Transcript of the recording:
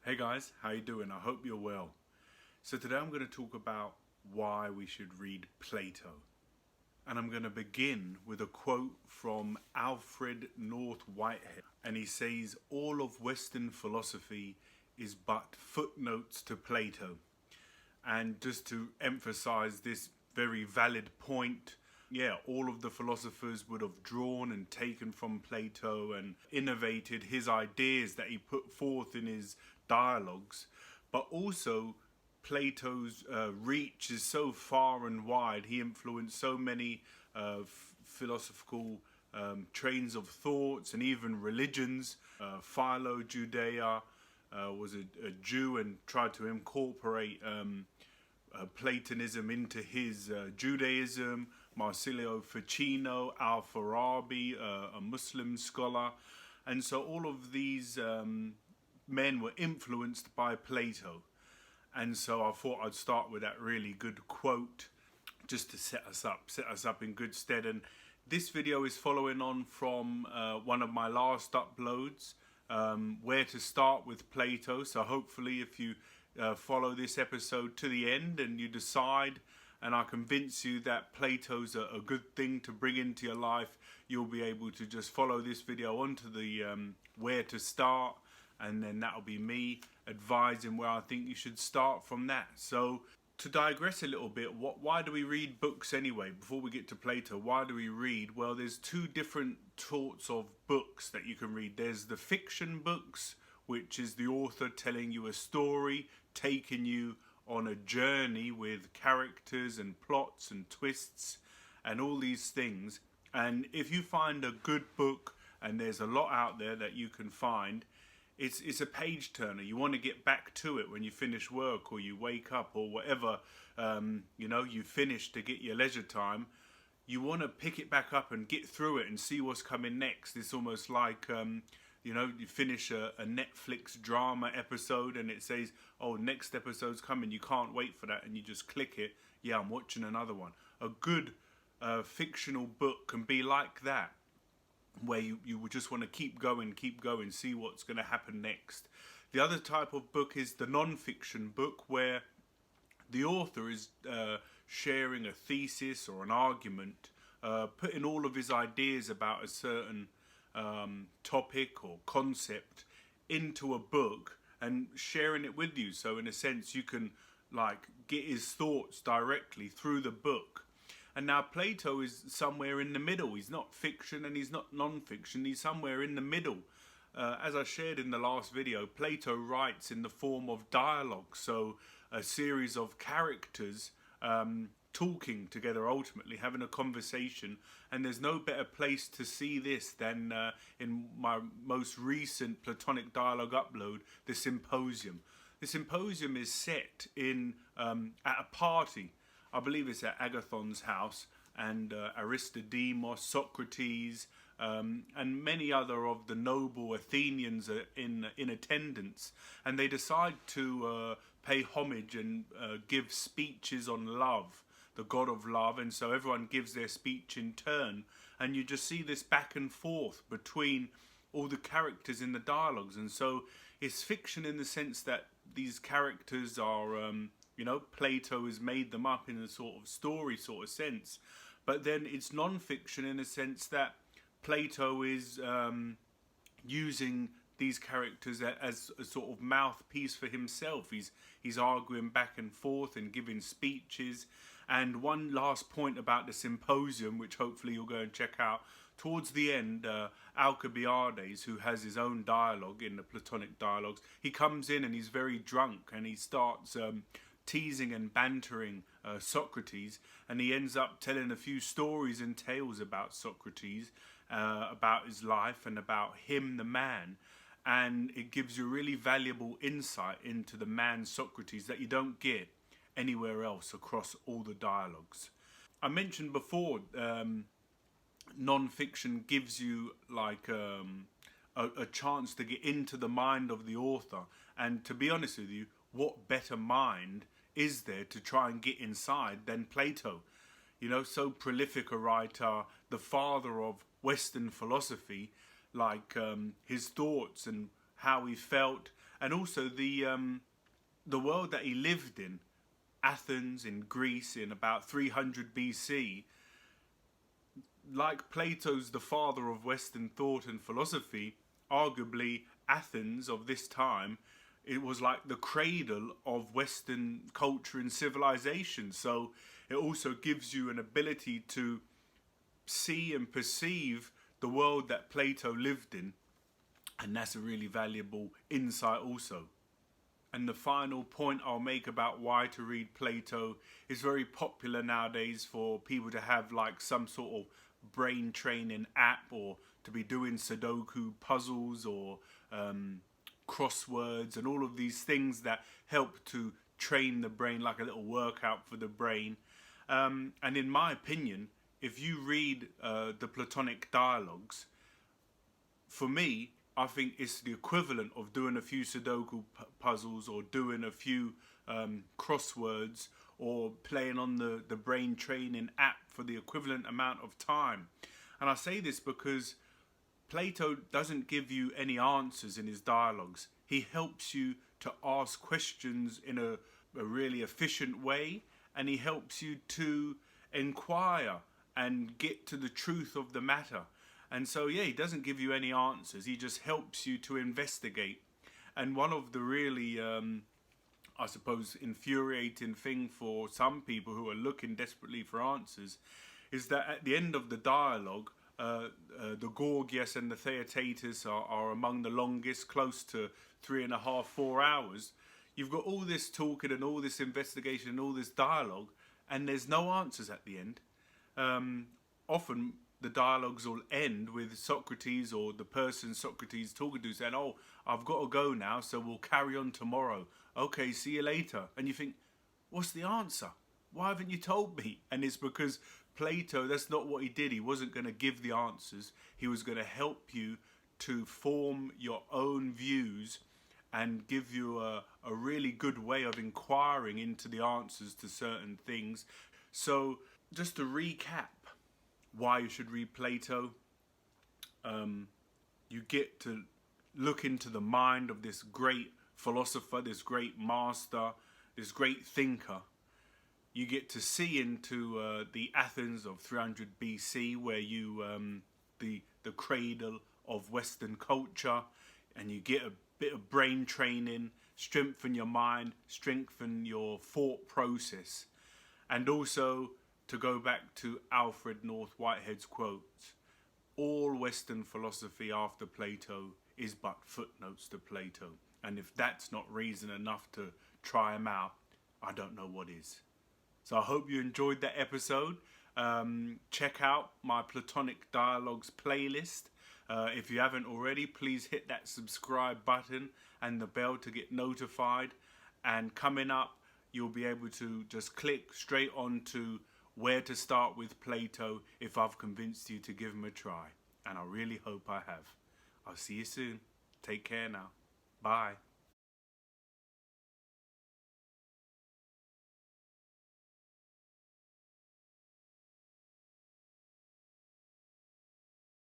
Hey guys, how you doing? I hope you're well. So today I'm going to talk about why we should read Plato. And I'm going to begin with a quote from Alfred North Whitehead. And he says, "All of Western philosophy is but footnotes to Plato." And just to emphasize this very valid point, all of the philosophers would have drawn and taken from Plato and innovated his ideas that he put forth in his dialogues. But also, Plato's reach is so far and wide. He influenced so many philosophical trains of thoughts and even religions. Philo Judea was a Jew and tried to incorporate Platonism into his Judaism. Marsilio Ficino, Al-Farabi, a Muslim scholar. And so all of these men were influenced by Plato. And so I thought I'd start with that really good quote just to set us up in good stead. And this video is following on from one of my last uploads, where to start with Plato. So hopefully if you follow this episode to the end and you decide and I convince you that Plato's a good thing to bring into your life, you'll be able to just follow this video onto the where to start, and then that'll be me advising where I think you should start from that. So to digress a little bit, why do we read books anyway? Before we get to Plato, why do we read? Well, there's two different sorts of books that you can read. There's the fiction books, which is the author telling you a story, taking you on a journey with characters and plots and twists and all these things. And if you find a good book, and there's a lot out there that you can find, it's a page turner. You want to get back to it when you finish work or you wake up or whatever you finish to get your leisure time. You want to pick it back up and get through it and see what's coming next. It's almost like you finish a Netflix drama episode and it says, oh, next episode's coming, you can't wait for that, and you just click it. Yeah, I'm watching another one. A good fictional book can be like that, where you would just want to keep going, see what's going to happen next. The other type of book is the non-fiction book, where the author is sharing a thesis or an argument, putting all of his ideas about a certain topic or concept into a book and sharing it with you. So in a sense you can get his thoughts directly through the book. And now Plato is somewhere in the middle. He's not fiction and he's not non-fiction. He's somewhere in the middle. As I shared in the last video, Plato writes in the form of dialogue, so a series of characters talking together, ultimately having a conversation. And there's no better place to see this than in my most recent Platonic dialogue upload, the Symposium. The Symposium is set in at a party. I believe it's at Agathon's house, and Aristodemos, Socrates, and many other of the noble Athenians are in attendance, and they decide to pay homage and give speeches on love, the god of love. And so everyone gives their speech in turn, and you just see this back and forth between all the characters in the dialogues. And so it's fiction in the sense that these characters are Plato has made them up in a sort of story sort of sense, but then it's non-fiction in a sense that Plato is using these characters as a sort of mouthpiece for himself. He's arguing back and forth and giving speeches. And one last point about the Symposium, which hopefully you'll go and check out, towards the end, Alcibiades, who has his own dialogue in the Platonic dialogues, he comes in and he's very drunk and he starts teasing and bantering Socrates, and he ends up telling a few stories and tales about Socrates, about his life and about him, the man. And it gives you really valuable insight into the man Socrates that you don't get anywhere else across all the dialogues. I mentioned before, non-fiction gives you a chance to get into the mind of the author. And to be honest with you, what better mind is there to try and get inside than Plato? So prolific a writer, the father of Western philosophy, his thoughts and how he felt and also the world that he lived in, Athens in Greece in about 300 BC. Like Plato's the father of Western thought and philosophy, arguably Athens of this time, it was like the cradle of Western culture and civilization. So it also gives you an ability to see and perceive the world that Plato lived in. And that's a really valuable insight also. And the final point I'll make about why to read Plato is very popular nowadays for people to have like some sort of brain training app, or to be doing Sudoku puzzles or crosswords and all of these things that help to train the brain, like a little workout for the brain. And in my opinion, if you read the Platonic dialogues, for me, I think it's the equivalent of doing a few Sudoku puzzles, or doing a few crosswords, or playing on the brain training app for the equivalent amount of time. And I say this because Plato doesn't give you any answers in his dialogues. He helps you to ask questions in a really efficient way, and he helps you to inquire and get to the truth of the matter. And so, yeah, he doesn't give you any answers. He just helps you to investigate. And one of the really, I suppose, infuriating thing for some people who are looking desperately for answers is that at the end of the dialogue, the Gorgias and the Theaetetus are among the longest, close to 3.5, 4 hours. You've got all this talking and all this investigation and all this dialogue, and there's no answers at the end. Often the dialogues will end with Socrates, or the person Socrates talking to, saying, "Oh, I've got to go now, so we'll carry on tomorrow. Okay, see you later." And you think, what's the answer? Why haven't you told me? And it's because Plato, that's not what he did. He wasn't going to give the answers. He was going to help you to form your own views and give you a really good way of inquiring into the answers to certain things. So just to recap why you should read Plato, you get to look into the mind of this great philosopher, this great master, this great thinker. You get to see into the Athens of 300 BC, where you the cradle of Western culture, and you get a bit of brain training, strengthen your mind, strengthen your thought process. And also, to go back to Alfred North Whitehead's quotes, all Western philosophy after Plato is but footnotes to Plato. And if that's not reason enough to try him out, I don't know what is. So I hope you enjoyed that episode. Check out my Platonic Dialogues playlist. If you haven't already, please hit that subscribe button and the bell to get notified. And coming up, you'll be able to just click straight on to where to start with Plato if I've convinced you to give him a try. And I really hope I have. I'll see you soon. Take care now. Bye.